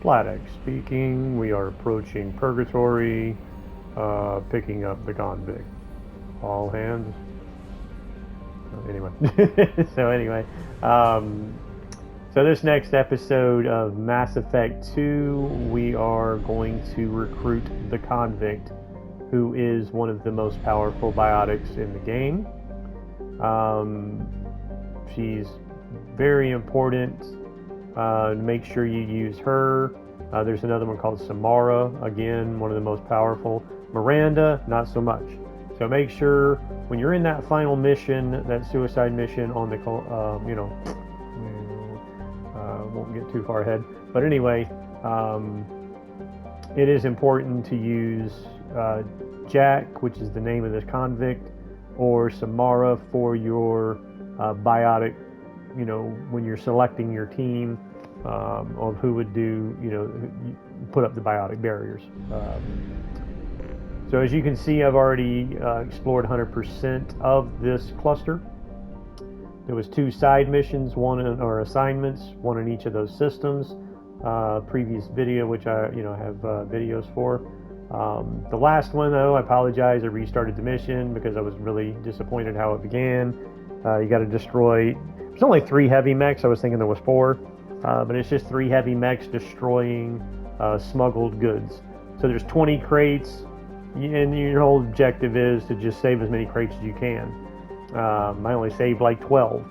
Splatek speaking. We are approaching Purgatory, picking up the convict. All hands. Anyway, so this next episode of Mass Effect 2, we are going to recruit the convict, who is one of the most powerful biotics in the game. She's very important. Make sure you use her. There's another one called Samara, again, one of the most powerful. Miranda, not so much. So make sure when you're in that final mission, that suicide mission on the, won't get too far ahead. But anyway, it is important to use Jack, which is the name of this convict, or Samara for your biotic, when you're selecting your team of who would do, put up the biotic barriers. So as you can see, I've already explored 100% of this cluster. There was 2 side missions, or assignments, one in each of those systems. Previous video, which I have videos for. The last one, though, I apologize. I restarted the mission because I was really disappointed how it began. You got to destroy. There's only 3 heavy mechs. I was thinking there was 4, but it's just 3 heavy mechs destroying smuggled goods. So there's 20 crates. And your whole objective is to just save as many crates as you can. I only saved like 12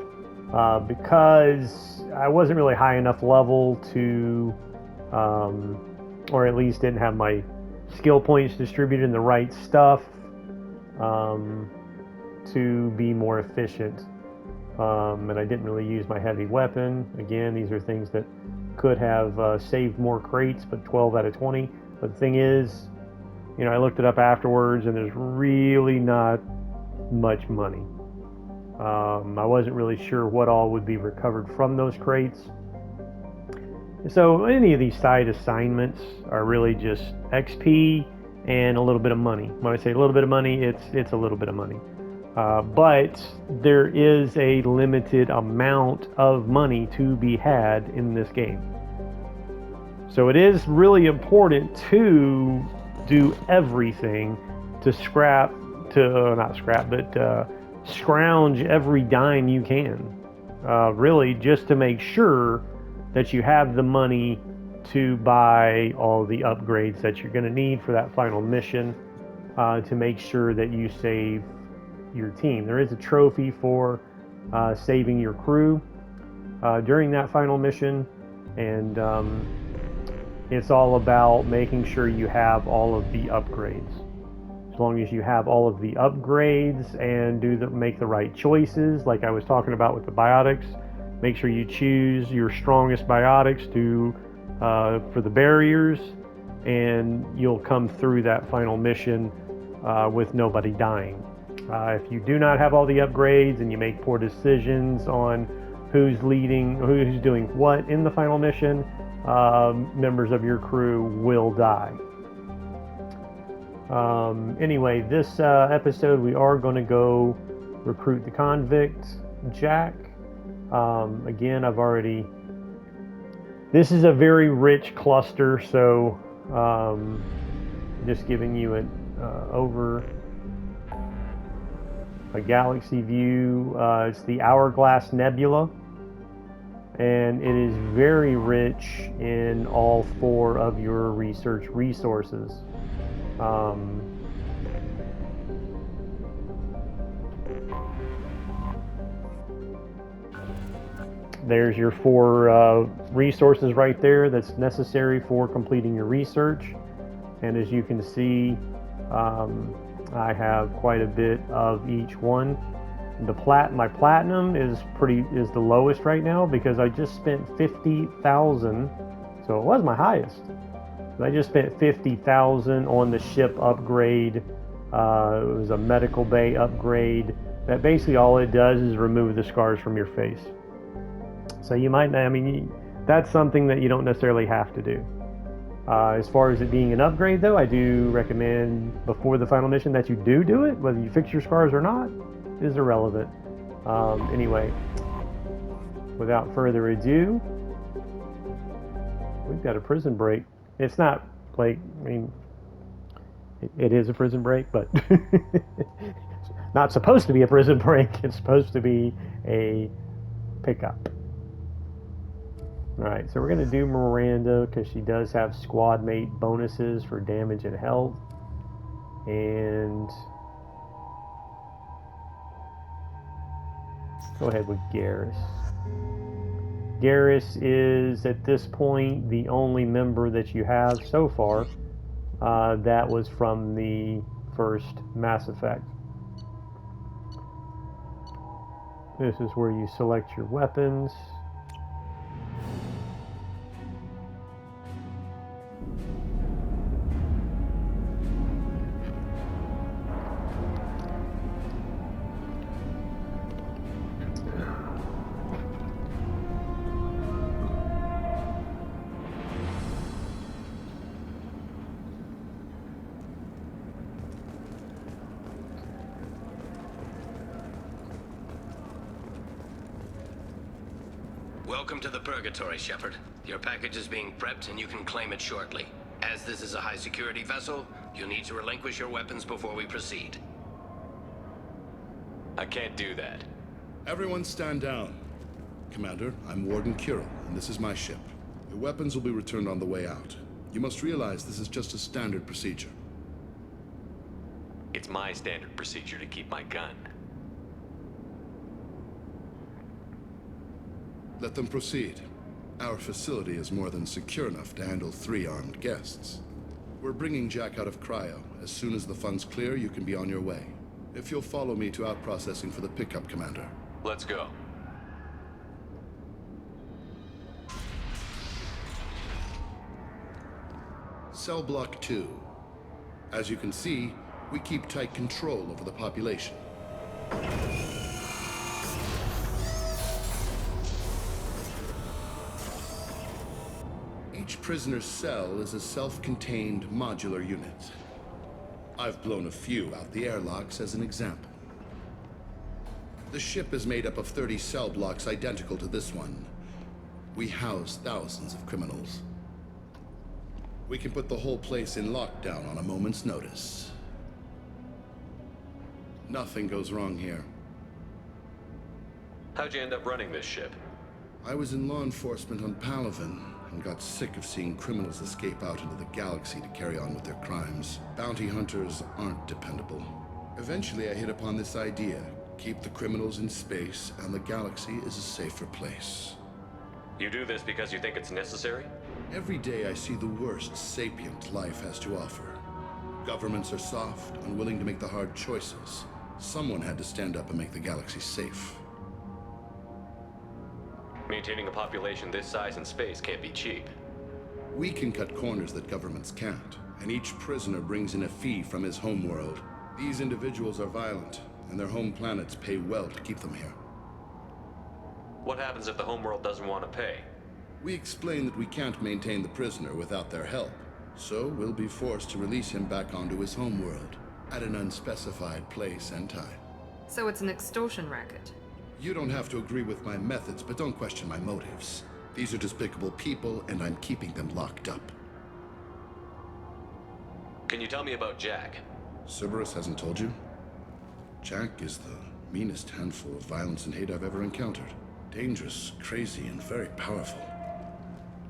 because I wasn't really high enough level to, or at least didn't have my skill points distributed in the right stuff to be more efficient. And I didn't really use my heavy weapon. Again, these are things that could have saved more crates, but 12 out of 20. But the thing is, I looked it up afterwards, and there's really not much money. I wasn't really sure what all would be recovered from those crates. So any of these side assignments are really just XP and a little bit of money. When I say a little bit of money, it's a little bit of money. But there is a limited amount of money to be had in this game. So it is really important to do everything to scrounge every dime you can, really just to make sure that you have the money to buy all the upgrades that you're going to need for that final mission, to make sure that you save your team. There is a trophy for saving your crew during that final mission, and it's all about making sure you have all of the upgrades. As long as you have all of the upgrades and make the right choices, like I was talking about with the biotics, make sure you choose your strongest biotics for the barriers, and you'll come through that final mission with nobody dying. If you do not have all the upgrades and you make poor decisions on who's doing what in the final mission, members of your crew will die. Anyway, this episode we are going to go recruit the convict, Jack. Again, this is a very rich cluster, so just giving you an over a galaxy view. It's the Hourglass Nebula, and it is very rich in all 4 of your research resources. There's your 4 resources right there that's necessary for completing your research, and as you can see, I have quite a bit of each one. My platinum is the lowest right now because I just spent 50,000, so it was my highest. I just spent 50,000 on the ship upgrade. It was a medical bay upgrade. That basically all it does is remove the scars from your face. So that's something that you don't necessarily have to do. As far as it being an upgrade, though, I do recommend before the final mission that you do it. Whether you fix your scars or not is irrelevant. Anyway, without further ado, we've got a prison break. It's not like, I mean, it is a prison break, but it's not supposed to be a prison break. It's supposed to be a pickup. All right, so we're going to do Miranda because she does have squad mate bonuses for damage and health. And go ahead with Garrus. Garrus is, at this point, the only member that you have so far that was from the first Mass Effect. This is where you select your weapons. Welcome to the Purgatory, Shepard. Your package is being prepped and you can claim it shortly. As this is a high-security vessel, you'll need to relinquish your weapons before we proceed. I can't do that. Everyone stand down. Commander, I'm Warden Kirill, and this is my ship. Your weapons will be returned on the way out. You must realize this is just a standard procedure. It's my standard procedure to keep my gun. Let them proceed. Our facility is more than secure enough to handle 3 armed guests. We're bringing Jack out of cryo. As soon as the funds clear, you can be on your way. If you'll follow me to out-processing for the pickup, Commander. Let's go. Cell Block 2. As you can see, we keep tight control over the population. Each prisoner's cell is a self-contained modular unit. I've blown a few out the airlocks as an example. The ship is made up of 30 cell blocks identical to this one. We house thousands of criminals. We can put the whole place in lockdown on a moment's notice. Nothing goes wrong here. How'd you end up running this ship? I was in law enforcement on Palaven and got sick of seeing criminals escape out into the galaxy to carry on with their crimes. Bounty hunters aren't dependable. Eventually I hit upon this idea. Keep the criminals in space and the galaxy is a safer place. You do this because you think it's necessary? Every day I see the worst sapient life has to offer. Governments are soft, unwilling to make the hard choices. Someone had to stand up and make the galaxy safe. Maintaining a population this size in space can't be cheap. We can cut corners that governments can't, and each prisoner brings in a fee from his homeworld. These individuals are violent, and their home planets pay well to keep them here. What happens if the homeworld doesn't want to pay? We explain that we can't maintain the prisoner without their help, so we'll be forced to release him back onto his homeworld at an unspecified place and time. So it's an extortion racket. You don't have to agree with my methods, but don't question my motives. These are despicable people, and I'm keeping them locked up. Can you tell me about Jack? Cerberus hasn't told you? Jack is the meanest handful of violence and hate I've ever encountered. Dangerous, crazy, and very powerful.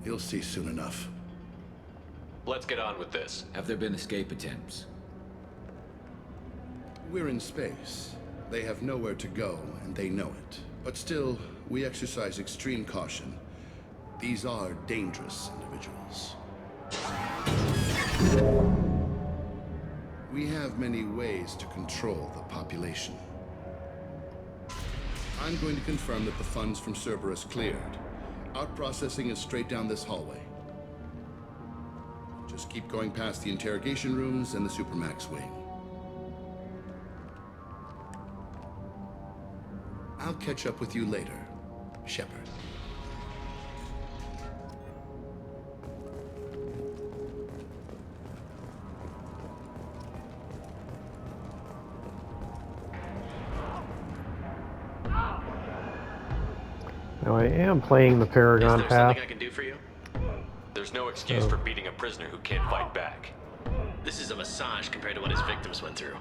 You'll see soon enough. Let's get on with this. Have there been escape attempts? We're in space. They have nowhere to go, and they know it. But still, we exercise extreme caution. These are dangerous individuals. We have many ways to control the population. I'm going to confirm that the funds from Cerberus cleared. Out-processing is straight down this hallway. Just keep going past the interrogation rooms and the Supermax wing. I'll catch up with you later, Shepard. Now I am playing the Paragon Is there path. something I can do for you? There's no excuse for beating a prisoner who can't fight back. This is a massage compared to what his victims went through.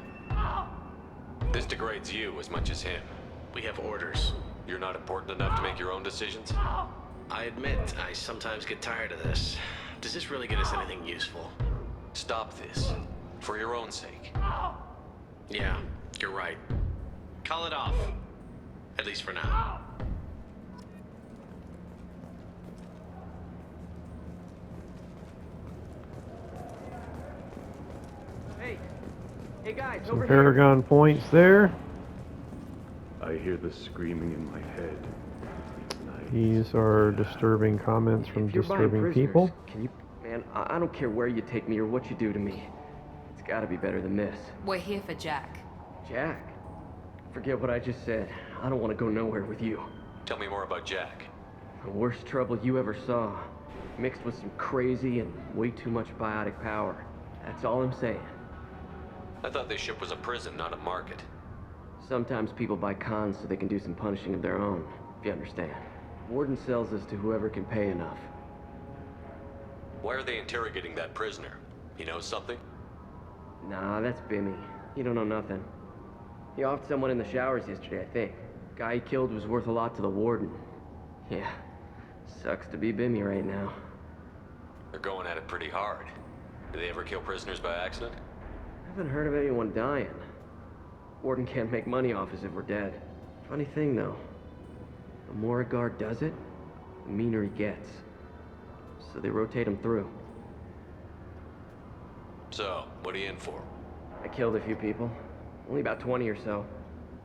This degrades you as much as him. We have orders. You're not important enough to make your own decisions? I admit, I sometimes get tired of this. Does this really get us anything useful? Stop this. For your own sake. Yeah, you're right. Call it off. At least for now. Hey guys, Some over here. Paragon points there. I hear the screaming in my head. These are disturbing comments from If you're buying disturbing prisoners, people. Can you, man? I don't care where you take me or what you do to me. It's got to be better than this. We're here for Jack. Jack, forget what I just said. I don't want to go nowhere with you. Tell me more about Jack. The worst trouble you ever saw, mixed with some crazy and way too much biotic power. That's all I'm saying. I thought this ship was a prison, not a market. Sometimes people buy cons so they can do some punishing of their own, if you understand. Warden sells us to whoever can pay enough. Why are they interrogating that prisoner? He knows something? Nah, that's Bimmy. He don't know nothing. He offed someone in the showers yesterday, I think. Guy he killed was worth a lot to the warden. Yeah, sucks to be Bimmy right now. They're going at it pretty hard. Do they ever kill prisoners by accident? Haven't heard of anyone dying. Warden can't make money off us if we're dead. Funny thing, though. The more a guard does it, the meaner he gets. So they rotate him through. So, what are you in for? I killed a few people. Only about 20 or so.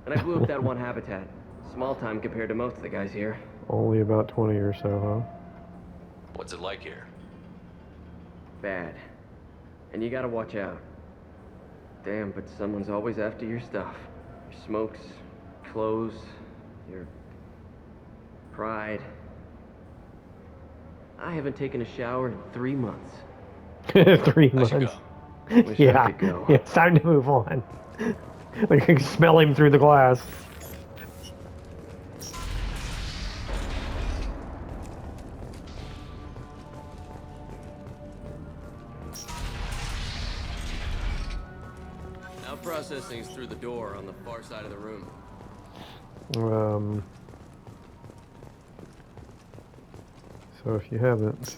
And I blew up that one habitat. Small time compared to most of the guys here. Only about 20 or so, What's it like here? Bad. And you gotta watch out. Damn, but someone's always after your stuff. Your smokes, clothes, your pride. I haven't taken a shower in 3 months. huh? 3 I should months. go. Wish Yeah, I could go. yeah, it's time to move on. I can smell him through the glass. Now processing's through the door on the far side of the room. So if you haven't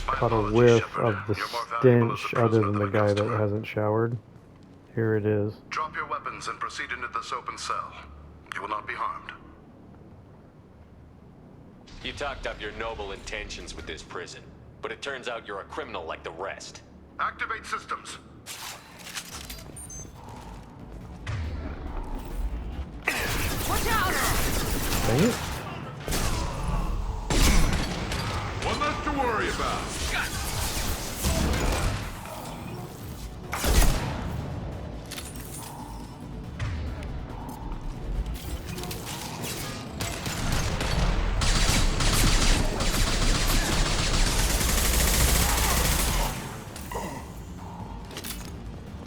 caught a whiff of the stench other than the guy that hasn't showered, here it is. Drop your weapons and proceed into this open cell. You will not be harmed. You talked up your noble intentions with this prison, but it turns out you're a criminal like the rest. Activate systems. Watch out! Dang it. One less to worry about.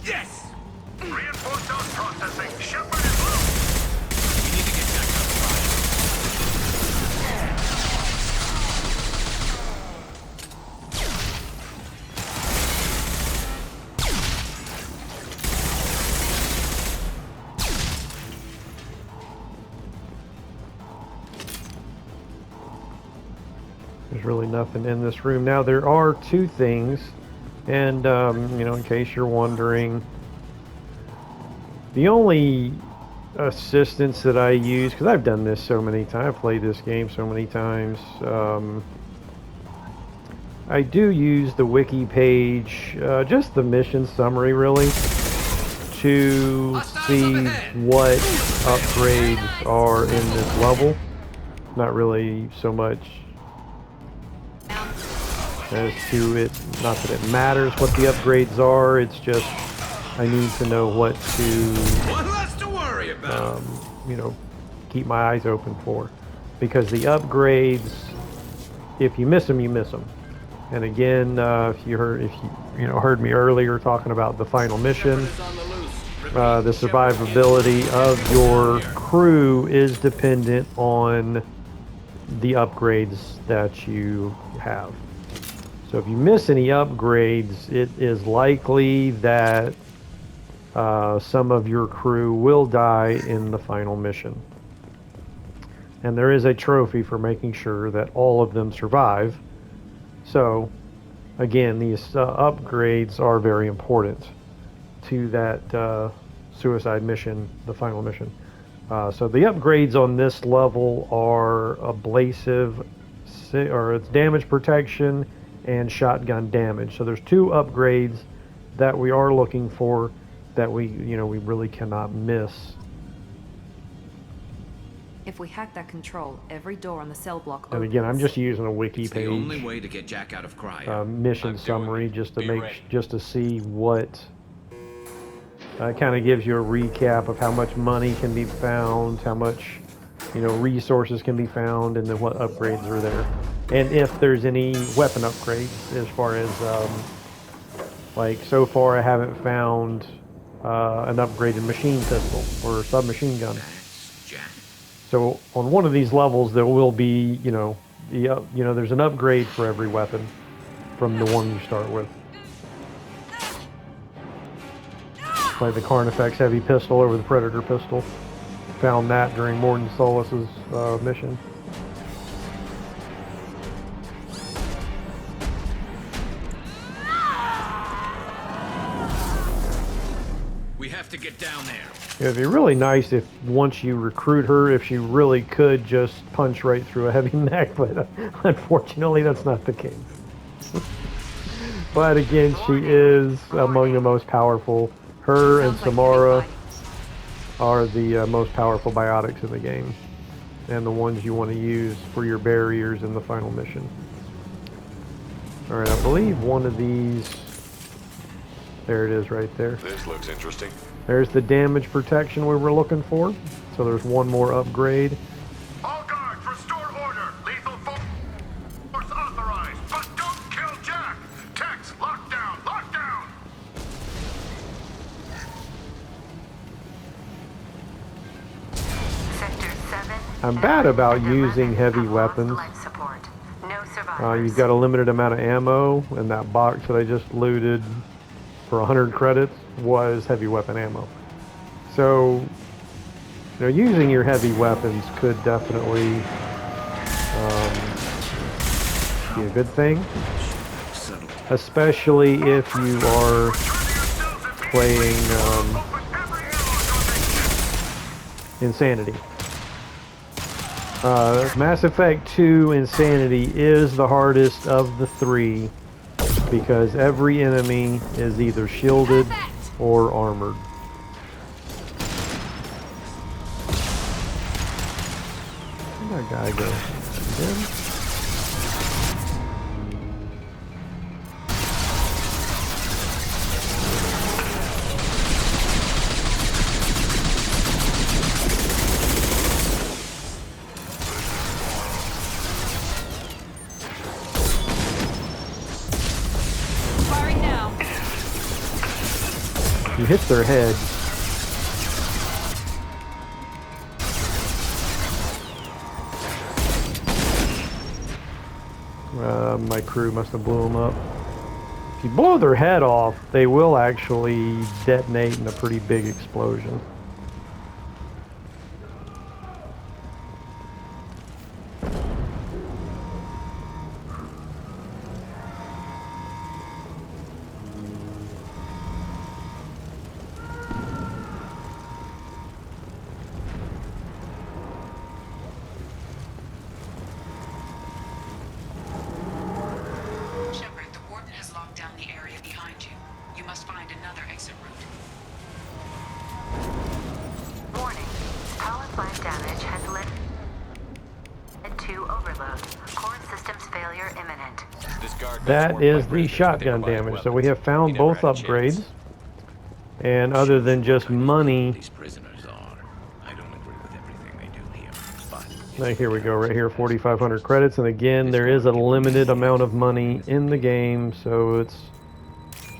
Yes! Reinforced dose processing. Shepard is loose. We need to get back on fire. There's really nothing in this room. Now, there are two things, and, you know, in case you're wondering, the only assistance that I use, because I've done this so many times, I've played this game so many times, I do use the wiki page, just the mission summary, really, to see what upgrades are in this level. Not really so much as to it, not that it matters what the upgrades are, it's just I need to know what to, One less to worry about. you know, keep my eyes open for. Because the upgrades, if you miss them, you miss them. And again, if you heard me earlier talking about the final mission, the survivability of your crew is dependent on the upgrades that you have. So if you miss any upgrades, it is likely that some of your crew will die in the final mission. And there is a trophy for making sure that all of them survive. So, again, these upgrades are very important to that suicide mission, the final mission. So the upgrades on this level are abrasive, or it's damage protection and shotgun damage. So there's 2 upgrades that we are looking for that we really cannot miss. If we hack that control, every door on the cell block opens. And again, I'm just using a wiki It's page. the only way to get Jack out of cryo. Mission summary just to Be ready. just to see what kind of gives you a recap of how much money can be found, how much resources can be found, and then what upgrades are there, and if there's any weapon upgrades. As far as like so far, I haven't found an upgraded machine pistol or submachine gun. That's Jack. So on one of these levels, there will be there's an upgrade for every weapon from the one you start with. Like the Carnifex heavy pistol over the Predator pistol. Found that during Morton Solis's mission. We have to get down there. It'd be really nice if once you recruit her, if she really could just punch right through a heavy mech, but unfortunately that's not the case. But again, she is among the most powerful. Her and Samara are the most powerful biotics in the game, and the ones you want to use for your barriers in the final mission. Alright, I believe one of these, there it is right there. This looks interesting. There's the damage protection we were looking for. So there's one more upgrade. All guards, restore order. Lethal force authorized, but don't kill Jack. Tex, lock down, lock down. Sector 7. I'm bad about using heavy weapons. Life support. No survivors. You've got a limited amount of ammo, and that box that I just looted for 100 credits was heavy weapon ammo. So, using your heavy weapons could definitely be a good thing, especially if you are playing Insanity. Mass Effect 2 Insanity is the hardest of the 3 because every enemy is either shielded or armored. Where'd that guy go? Again? You hit their head. My crew must have blew them up. If you blow their head off, they will actually detonate in a pretty big explosion. That is the shotgun damage. So we have found both upgrades. And other than just money, These prisoners are. I don't agree with everything they do here, but like here we go, right here, 4,500 credits. And again, there is a limited amount of money in the game, so it's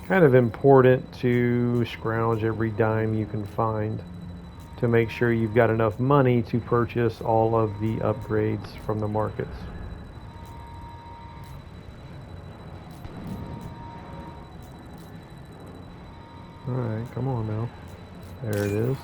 kind of important to scrounge every dime you can find to make sure you've got enough money to purchase all of the upgrades from the markets. Alright, come on now. There it is.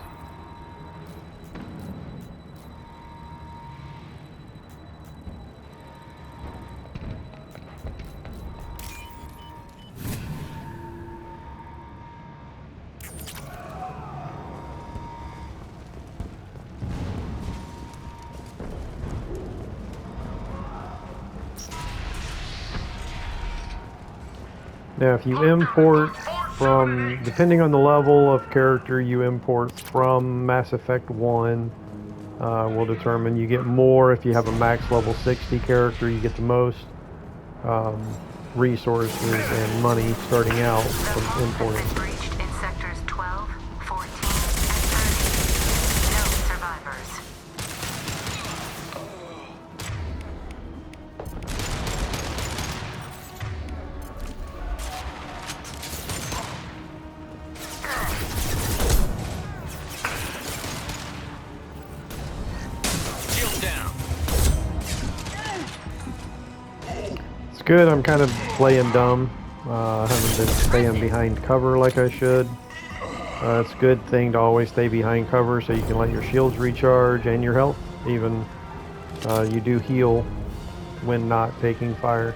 Now, if you import from, depending on the level of character you import from Mass Effect 1, will determine you get more. If you have a max level 60 character, you get the most resources and money starting out from importing. Breached in sectors 12, 14, and 13. No survivors. Shield down. It's good. I'm kind of playing dumb. I haven't been staying behind cover like I should. It's a good thing to always stay behind cover so you can let your shields recharge and your health. Even you do heal when not taking fire.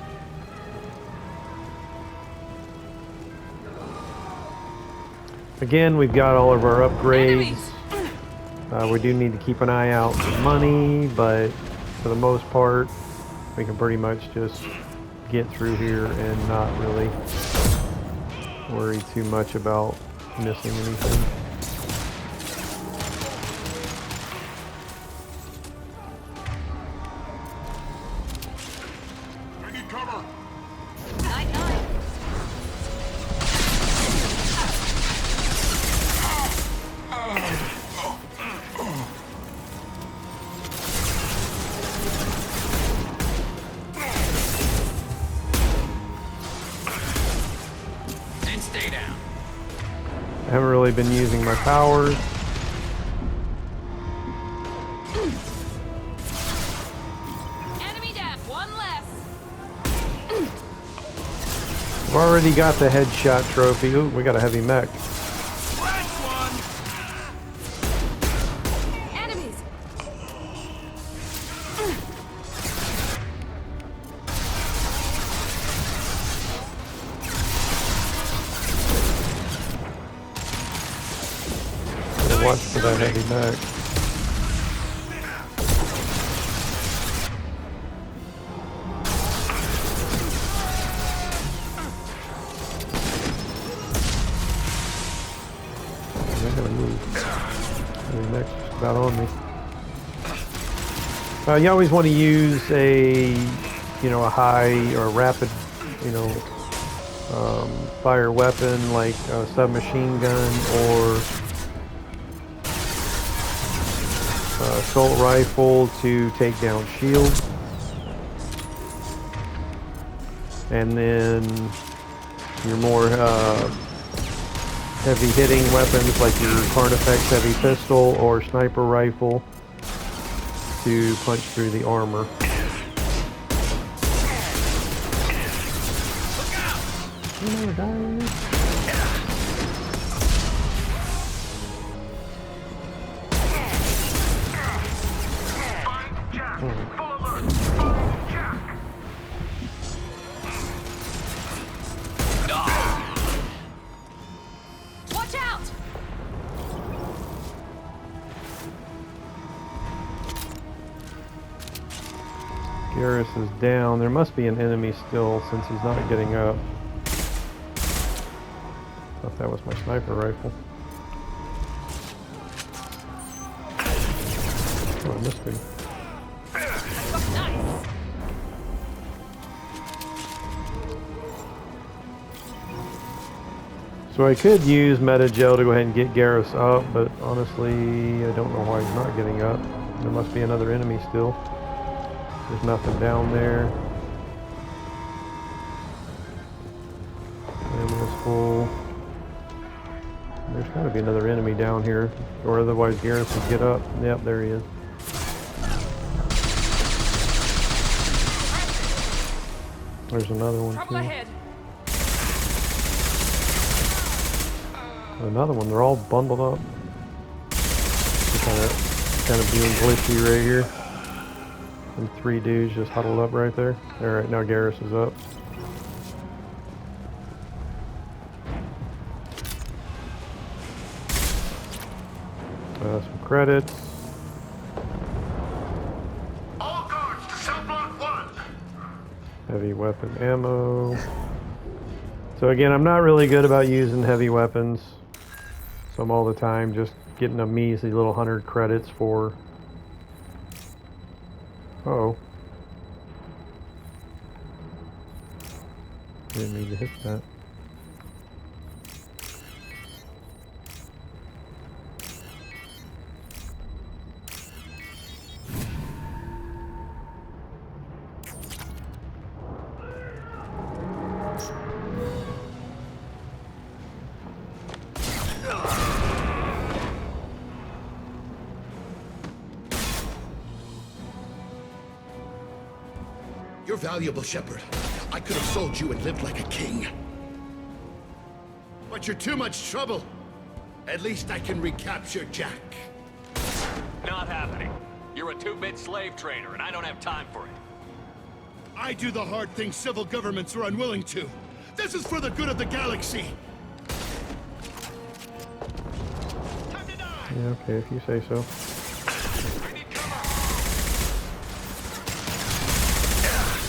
Again, we've got all of our upgrades. We do need to keep an eye out for money, but for the most part, we can pretty much just get through here and not really worry too much about missing anything. Taking cover. And stay down. I haven't really been using my powers. Enemy down. One less. I've already got the headshot trophy. Ooh, we got a heavy mech. Enemies. Watch for that heavy mech. I gotta move. Heavy mech's just about on me. You always want to use a high or rapid, fire weapon like a submachine gun or assault rifle to take down shields, and then your more heavy hitting weapons like your Carnifex heavy pistol or sniper rifle to punch through the armor. Watch out! Garrus is down. There must be an enemy still since he's not getting up. Thought that was my sniper rifle. Oh, I missed him. Nice. So I could use Metagel to go ahead and get Garrus up, but honestly, I don't know why he's not getting up. There must be another enemy still. There's nothing down there. Ammo's full. There's got to be another enemy down here, or otherwise Garrus would get up. Yep, there he is. There's another one Trouble too. ahead. Another one. They're all bundled up. Kind of being glitchy right here. And 3 dudes just huddled up right there. Alright, now Garrus is up. Some credits. All guards to cell block 1. Heavy weapon ammo. So again, I'm not really good about using heavy weapons. So I'm all the time just getting a measly little 100 credits for... Uh-oh. Didn't need to hit that. You're valuable, Shepard. I could have sold you and lived like a king. But you're too much trouble. At least I can recapture Jack. Not happening. You're a 2-bit slave trader, and I don't have time for it. I do the hard things civil governments are unwilling to. This is for the good of the galaxy. Yeah, okay, if you say so.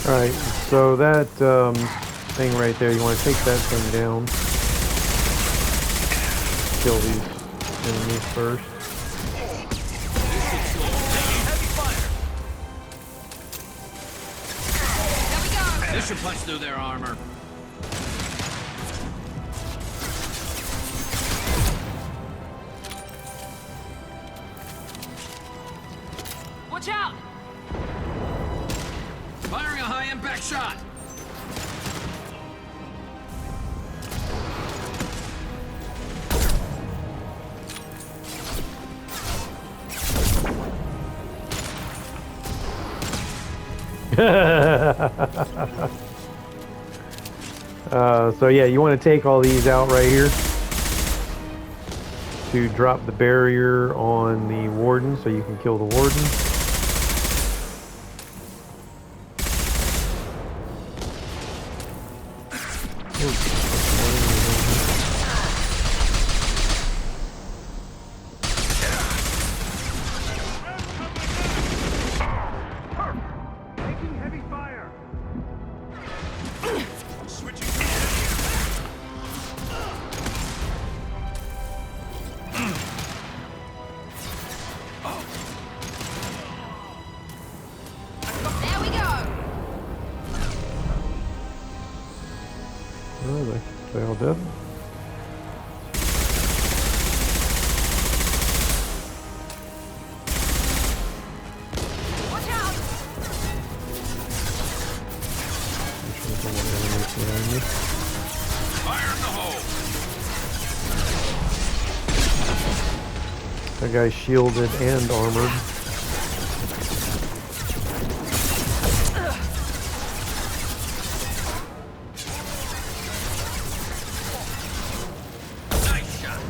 Alright, so that thing right there, you want to take that thing down. Kill these enemies first. This should punch through their armor. Watch out! Firing a high-impact shot. So yeah, you want to take all these out right here to drop the barrier on the warden so you can kill the warden. Taking heavy fire. Switching. There we go! Oh, they all dead? Watch out! Fire in the hole. That guy's shielded and armored. Nice shot.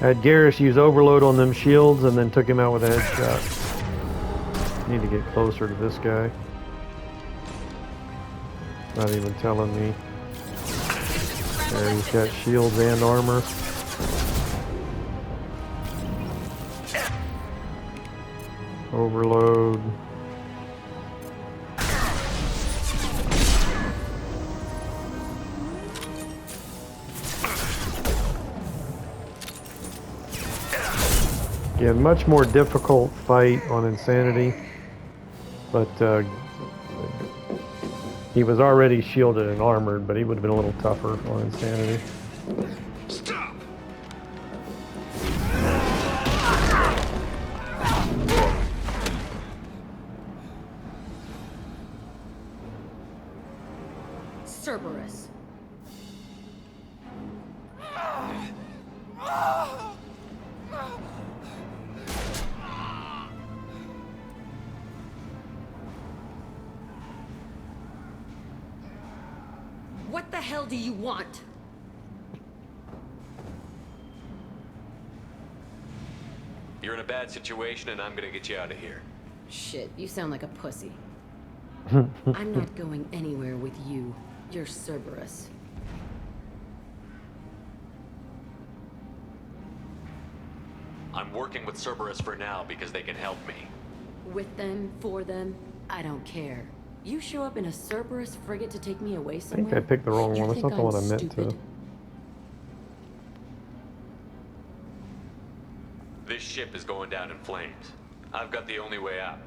Had Garrus use overload on them shields and then took him out with a headshot. Need to get closer to this guy. Not even telling me. There, he's got shields and armor. Overload. Yeah, much more difficult fight on Insanity, but he was already shielded and armored, but he would have been a little tougher on Insanity. Stop. Cerberus. What the hell do you want? You're in a bad situation, and I'm gonna get you out of here. Shit, you sound like a pussy. I'm not going anywhere with you. You're Cerberus. I'm working with Cerberus for now because they can help me. With them, for them, I don't care. You show up in a Cerberus frigate to take me away I somewhere? think I picked the wrong You one. That's think not the one I I'm meant stupid? to. This ship is going down in flames. I've got the only way out.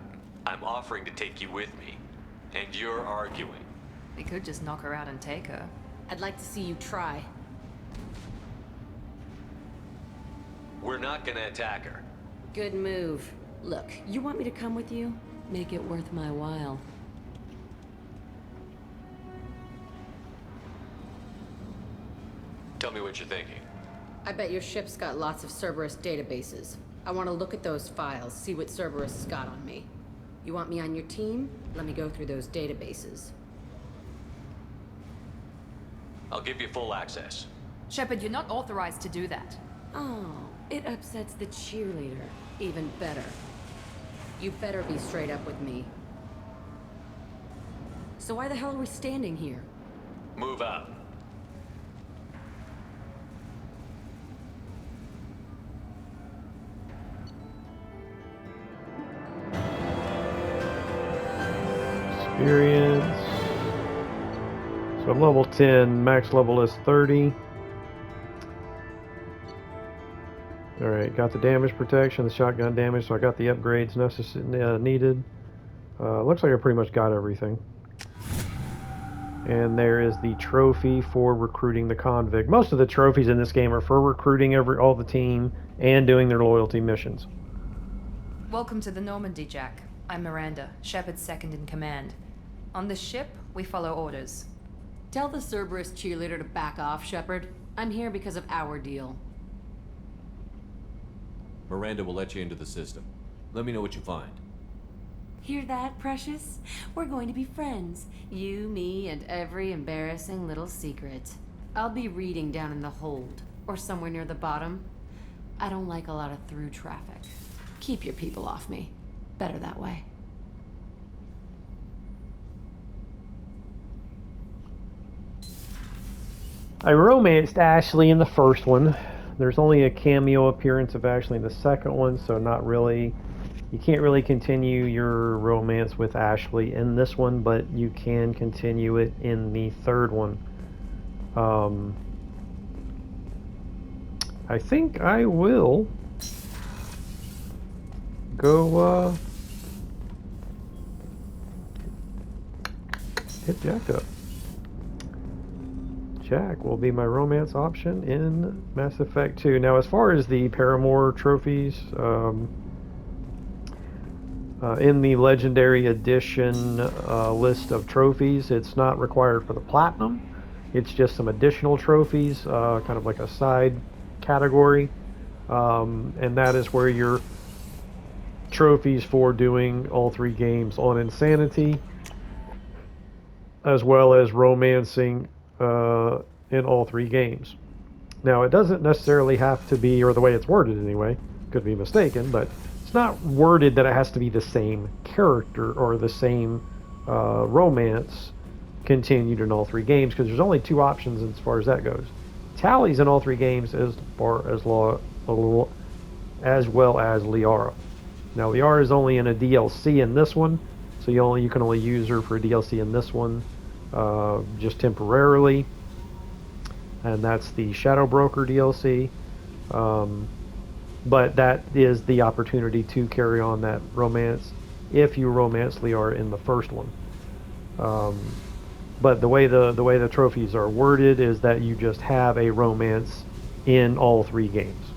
I'm offering to take you with me, and you're arguing. We could just knock her out and take her. I'd like to see you try. We're not gonna attack her. Good move. Look, you want me to come with you? Make it worth my while. Tell me what you're thinking. I bet your ship's got lots of Cerberus databases. I want to look at those files, see what Cerberus has got on me. You want me on your team? Let me go through those databases. I'll give you full access. Shepard, you're not authorized to do that. Oh, it upsets the cheerleader. Even better. You better be straight up with me. So why the hell are we standing here? Move out. Experience. So I'm level 10, max level is 30. Alright, got the damage protection, the shotgun damage, so I got the upgrades needed. Looks like I pretty much got everything. And there is the trophy for recruiting the convict. Most of the trophies in this game are for recruiting all the team and doing their loyalty missions. Welcome to the Normandy, Jack. I'm Miranda, Shepard's second in command. On this ship, we follow orders. Tell the Cerberus cheerleader to back off, Shepard. I'm here because of our deal. Miranda will let you into the system. Let me know what you find. Hear that, Precious? We're going to be friends. You, me, and every embarrassing little secret. I'll be reading down in the hold, or somewhere near the bottom. I don't like a lot of through traffic. Keep your people off me. Better that way. I romanced Ashley in the first one. There's only a cameo appearance of Ashley in the second one, so not really. You can't really continue your romance with Ashley in this one, but you can continue it in the third one. I think I will go hit Jack up. Jack will be my romance option in Mass Effect 2. Now, as far as the Paramour trophies, in the Legendary Edition list of trophies, it's not required for the Platinum. It's just some additional trophies, kind of like a side category. And that is where your trophies for doing all 3 games on Insanity, as well as romancing in all 3 games. Now, it doesn't necessarily have to be, or the way it's worded anyway, could be mistaken, but it's not worded that it has to be the same character or the same romance continued in all 3 games, because there's only 2 options as far as that goes. Tally's in all 3 games as well as Liara. Now, Liara is only in a DLC in this one, so you can only use her for a DLC in this one, just temporarily, and that's the Shadow Broker DLC. But that is the opportunity to carry on that romance if you romance Liara in the first one. But the way the trophies are worded is that you just have a romance in all 3 games.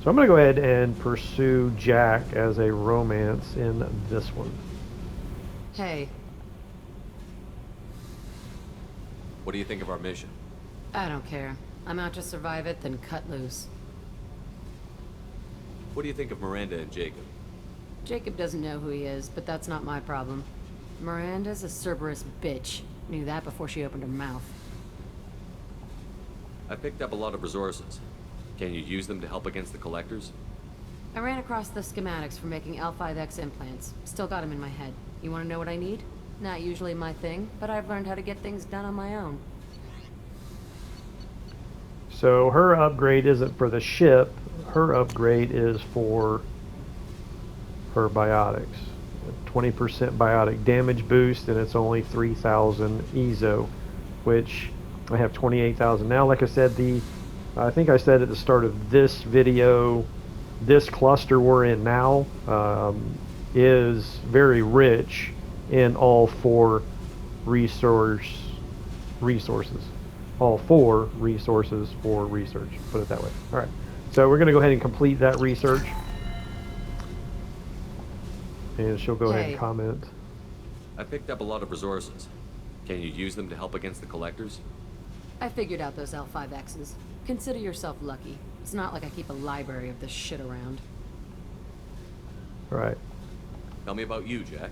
So I'm going to go ahead and pursue Jack as a romance in this one. Hey, What do you think of our mission? I don't care. I'm out to survive it, then cut loose. What do you think of Miranda and Jacob? Jacob doesn't know who he is, but that's not my problem. Miranda's a Cerberus bitch. Knew that before she opened her mouth. I picked up a lot of resources. Can you use them to help against the collectors? I ran across the schematics for making L5X implants. Still got them in my head. You want to know what I need? Not usually my thing, but I've learned how to get things done on my own. So her upgrade isn't for the ship. Her upgrade is for her biotics. 20% biotic damage boost, and it's only 3,000 EZO, which I have 28,000 now. Like I said, I think I said at the start of this video, this cluster we're in now is very rich in all four resources. All four resources for research, put it that way. All right, so we're going to go ahead and complete that research. And she'll go ahead and comment. I picked up a lot of resources. Can you use them to help against the collectors? I figured out those L5Xs. Consider yourself lucky. It's not like I keep a library of this shit around. Right. Tell me about you, Jack.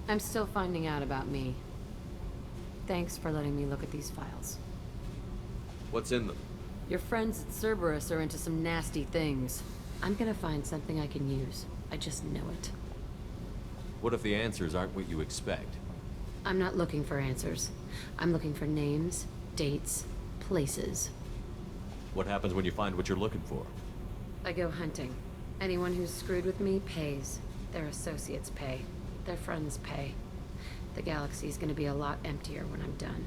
I'm still finding out about me. Thanks for letting me look at these files. What's in them? Your friends at Cerberus are into some nasty things. I'm gonna find something I can use. I just know it. What if the answers aren't what you expect? I'm not looking for answers. I'm looking for names, dates, places. What happens when you find what you're looking for? I go hunting. Anyone who's screwed with me pays. Their associates pay. Their friends pay. The galaxy's gonna be a lot emptier when I'm done.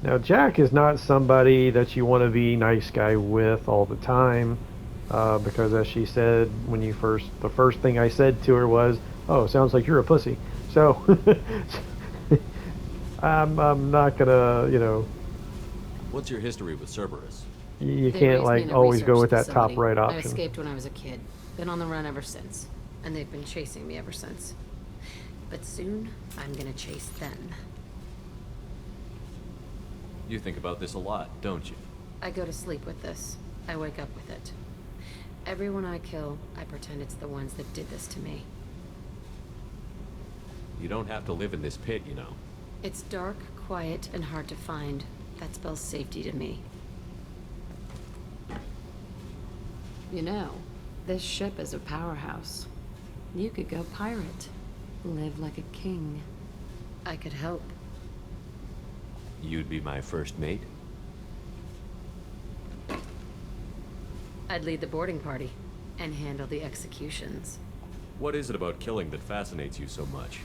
Now, Jack is not somebody that you want to be nice guy with all the time, because as she said, the first thing I said to her was, "Oh, sounds like you're a pussy." So, I'm not gonna, you know. What's your history with Cerberus? You can't like always go with that top right option. I escaped when I was a kid. Been on the run ever since, and they've been chasing me ever since. But soon, I'm gonna chase them. You think about this a lot, don't you? I go to sleep with this. I wake up with it. Everyone I kill, I pretend it's the ones that did this to me. You don't have to live in this pit, you know. It's dark, quiet, and hard to find. That spells safety to me. You know, this ship is a powerhouse. You could go pirate. Live like a king. I could help. You'd be my first mate? I'd lead the boarding party and handle the executions. What is it about killing that fascinates you so much?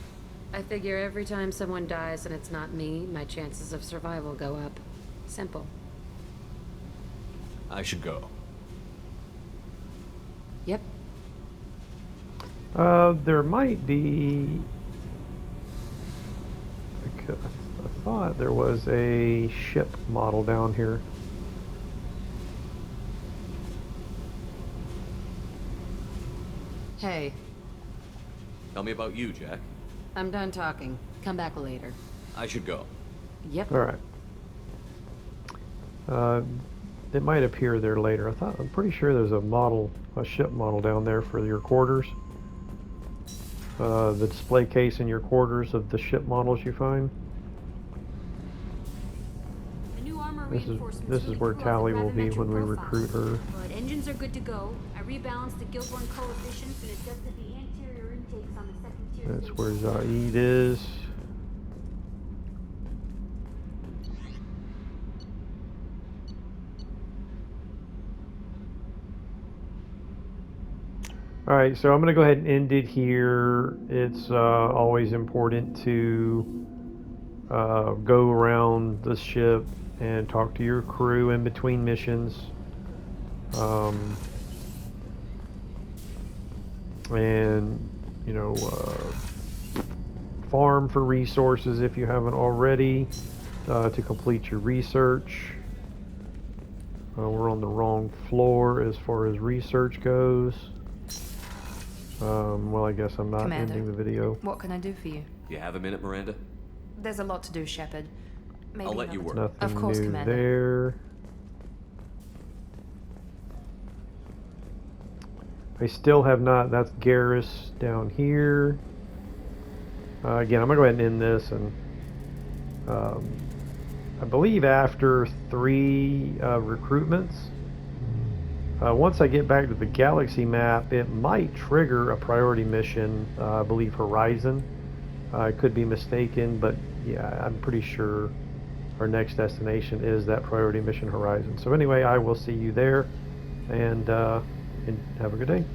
I figure every time someone dies and it's not me, my chances of survival go up. Simple. I should go. Yep. There might be... I thought there was a ship model down here. Hey. Tell me about you, Jack. I'm done talking. Come back later. I should go. Yep. All right. It might appear there later. I'm pretty sure there's a ship model down there for your quarters. The display case in your quarters of the ship models you find. This is where Tally will be when we recruit her. But engines are good to go. I rebalanced the Guildborn coefficients and adjusted the anterior intakes on the second tier. That's where Zaid is. Alright, so I'm going to go ahead and end it here. It's always important to go around the ship and talk to your crew in between missions. And, you know, farm for resources if you haven't already to complete your research. We're on the wrong floor as far as research goes. Well, I guess I'm not Commander, ending the video. What can I do for you? You have a minute, Miranda? There's a lot to do, Shepard. Maybe I'll let you work. Nothing Of course, new Commander. there. I still have not. That's Garrus down here. Again, I'm going to go ahead and end this, and I believe after 3 recruitments, once I get back to the galaxy map, it might trigger a priority mission, I believe Horizon. I could be mistaken, but yeah, I'm pretty sure our next destination is that priority mission Horizon. So anyway, I will see you there, and have a good day.